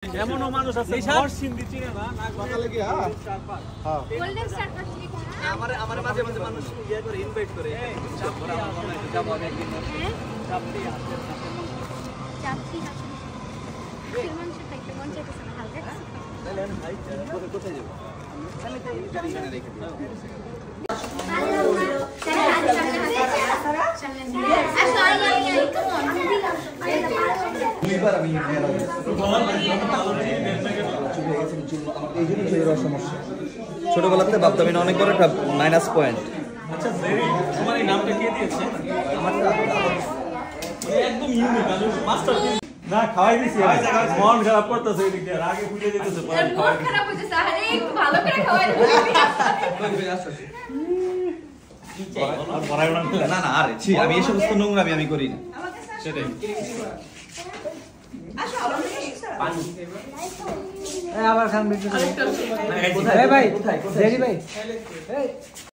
এমনও মানুষ আছে নরসিংদী চিনে না না সকালে কি হ্যাঁ গোল্ডেন স্টার পার্ক থেকে আমারে মাঝে মাঝে মানুষ ইয়া করে ইনভাইট করে চাপ করে আমরা যাব একদিন চাপড়ি আছে চাপড়ি আছে সিলমান সে থেকে মন চাইতেছে না হালকা তাহলে আমি ভাই কোথায় যাব তাহলে তো গাড়ি রেখে দিই ছোটবেলা থেকে ভাবতাম এটা অনেক বড় একটা মাইনাস পয়েন্ট। আচ্ছা জেরি তোমার এই নামটা কে দিয়েছে? আমার একদম ইউনিক আমি মাস্টার না খাওয়াই দিছি মন খারাপ করতেছে এদিক দিয়ে আগে ভুলে যেতেছে পরে মন খারাপ হইতেছে আরে একটু ভালো করে খাওয়াই না না আরে ছি আমি এই সমস্ত নোংরামি আমি করি না সেটাই আবার খান ভাই কোথায় ভাই